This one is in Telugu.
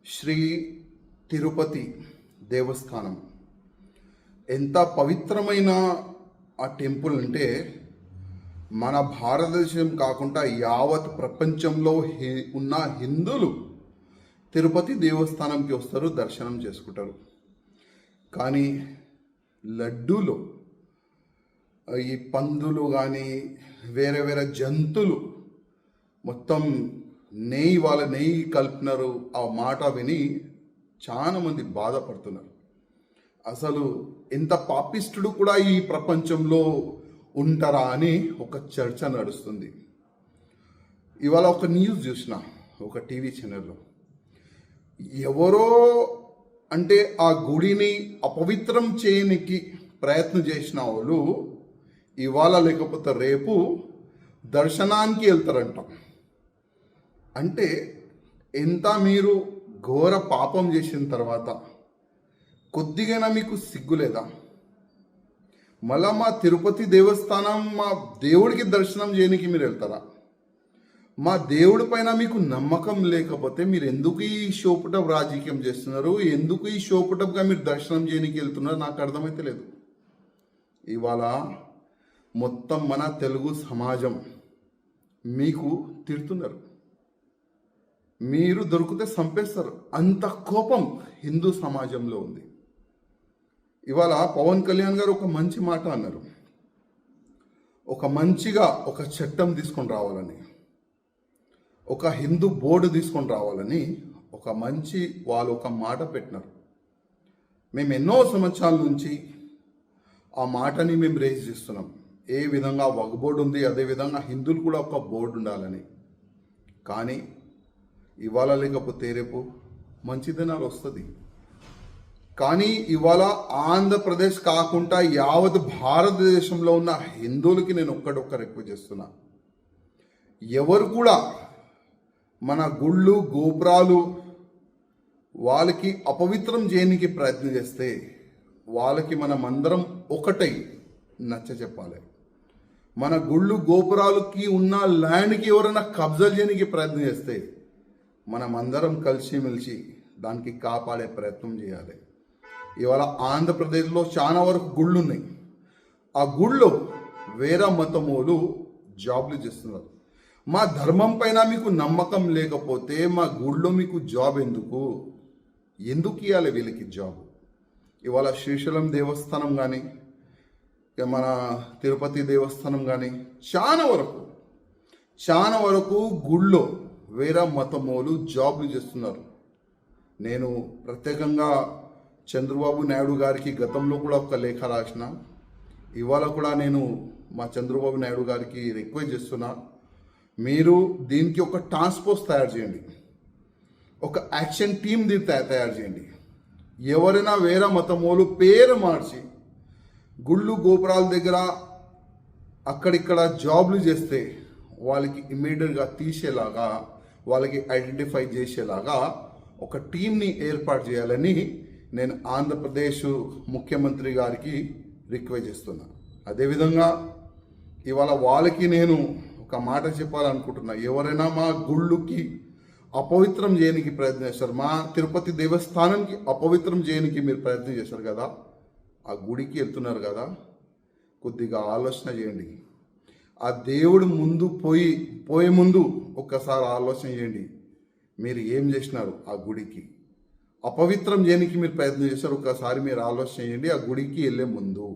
శ్రీ తిరుపతి దేవస్థానం ఎంత పవిత్రమైన ఆ టెంపుల్ అంటే మన భారతదేశం కాకుండా యావత్ ప్రపంచంలో ఉన్న హిందువులు తిరుపతి దేవస్థానంకి వస్తారు, దర్శనం చేసుకుంటారు. కానీ లడ్డూలో ఈ పందులు కానీ వేరే వేరే జంతువులు మొత్తం నెయ్యి కలిపినారు. ఆ మాట విని చాలామంది బాధపడుతున్నారు. అసలు ఎంత పాపిష్టుడు కూడా ఈ ప్రపంచంలో ఉంటారా అని ఒక చర్చ నడుస్తుంది. ఇవాళ ఒక న్యూస్ చూసిన ఒక టీవీ ఛానల్లో, ఎవరో అంటే ఆ గుడిని అపవిత్రం చేయనికి ప్రయత్నం చేసిన వాళ్ళు ఇవాళ లేకపోతే రేపు దర్శనానికి వెళ్తారంట. అంటే ఎంత మీరు ఘోర పాపం చేసిన తర్వాత కొద్దిగైనా మీకు సిగ్గులేదా? మళ్ళా మా తిరుపతి దేవస్థానం మా దేవుడికి దర్శనం చేయడానికి మీరు వెళ్తారా? మా దేవుడి పైన మీకు నమ్మకం లేకపోతే మీరు ఎందుకు ఈ షోపుటప్ రాజకీయం చేస్తున్నారు? ఎందుకు ఈ షోపుటప్గా మీరు దర్శనం చేయడానికి వెళ్తున్నారు? నాకు అర్థమైతే లేదు. ఇవాళ మొత్తం మన తెలుగు సమాజం మీకు తిడుతున్నారు. మీరు దొరికితే చంపేస్తారు, అంత కోపం హిందూ సమాజంలో ఉంది. ఇవాళ పవన్ కళ్యాణ్ గారు ఒక మంచి మాట అన్నారు, ఒక చట్టం తీసుకొని రావాలని, ఒక హిందూ బోర్డు తీసుకొని రావాలని వాళ్ళు ఒక మాట పెట్టినారు. మేము ఎన్నో సంవత్సరాల నుంచి ఆ మాటని మేము రేజ్ చేస్తున్నాం. ఏ విధంగా వక్ బోర్డు ఉంది, అదేవిధంగా హిందువులు కూడా ఒక బోర్డు ఉండాలని. కానీ ఇవాళ లేకపోతే రేపు మంచి దినాలు వస్తుంది. కానీ ఇవాళ ఆంధ్రప్రదేశ్ కాకుండా యావత్ భారతదేశంలో ఉన్న హిందువులకి నేను ఒక్క రిక్వెస్ట్ చేస్తున్నా, ఎవరు కూడా మన గుళ్ళు గోపురాలు వాళ్ళకి అపవిత్రం చేయడానికి ప్రయత్నం చేస్తే వాళ్ళకి మనమందరం ఒకటై నచ్చ చెప్పాలి. మన గుళ్ళు గోపురాలకి ఉన్న ల్యాండ్కి ఎవరైనా కబ్జా చేయడానికి ప్రయత్నం చేస్తే మనమందరం కలిసిమెలిసి దానికి కాపాడే ప్రయత్నం చేయాలి. ఇవాళ ఆంధ్రప్రదేశ్లో చాలా వరకు గుళ్ళు ఉన్నాయి. ఆ గుళ్ళో వేరే మతమోలు జాబ్లు చేస్తున్నారు. మా ధర్మం పైన మీకు నమ్మకం లేకపోతే మా గుళ్ళో మీకు జాబ్ ఎందుకు ఇవ్వాలి వీళ్ళకి జాబ్? ఇవాళ శ్రీశైలం దేవస్థానం కానీ మన తిరుపతి దేవస్థానం కానీ చాలా వరకు గుళ్ళో వేరే మతమోలు జాబ్లు చేస్తున్నారు. నేను ప్రత్యేకంగా చంద్రబాబు నాయుడు గారికి గతంలో కూడా ఒక లేఖ రాసిన, ఇవాళ కూడా నేను మా చంద్రబాబు నాయుడు గారికి రిక్వెస్ట్ చేస్తున్నా, మీరు దీనికి ఒక టాస్క్ ఫోర్స్ తయారు చేయండి, ఒక యాక్షన్ టీమ్ దీన్ని తయారు చేయండి. ఎవరైనా వేరే మతమోలు పేరు మార్చి గుళ్ళు గోపురాల దగ్గర అక్కడిక్కడ జాబ్లు చేస్తే వాళ్ళకి ఇమ్మీడియట్గా తీసేలాగా, వాళ్ళకి ఐడెంటిఫై చేసేలాగా ఒక టీంని ఏర్పాటు చేయాలని నేను ఆంధ్రప్రదేశ్ ముఖ్యమంత్రి గారికి రిక్వెస్ట్ చేస్తున్నా. అదేవిధంగా ఇవాళ వాళ్ళకి నేను ఒక మాట చెప్పాలనుకుంటున్నా, ఎవరైనా మా గుళ్ళుకి అపవిత్రం చేయడానికి ప్రయత్నం చేస్తారు, మా తిరుపతి దేవస్థానానికి అపవిత్రం చేయడానికి మీరు ప్రయత్నం చేశారు కదా, ఆ గుడికి వెళ్తున్నారు కదా, కొద్దిగా ఆలోచన చేయండి. ఆ దేవుడు పోయే ముందు ఒక్కసారి ఆలోచన చేయండి, మీరు ఏం చేసినారు? ఆ గుడికి అపవిత్రం చేయడానికి మీరు ప్రయత్నం చేశారు, ఒక్కసారి మీరు ఆలోచన చేయండి ఆ గుడికి వెళ్ళే ముందు.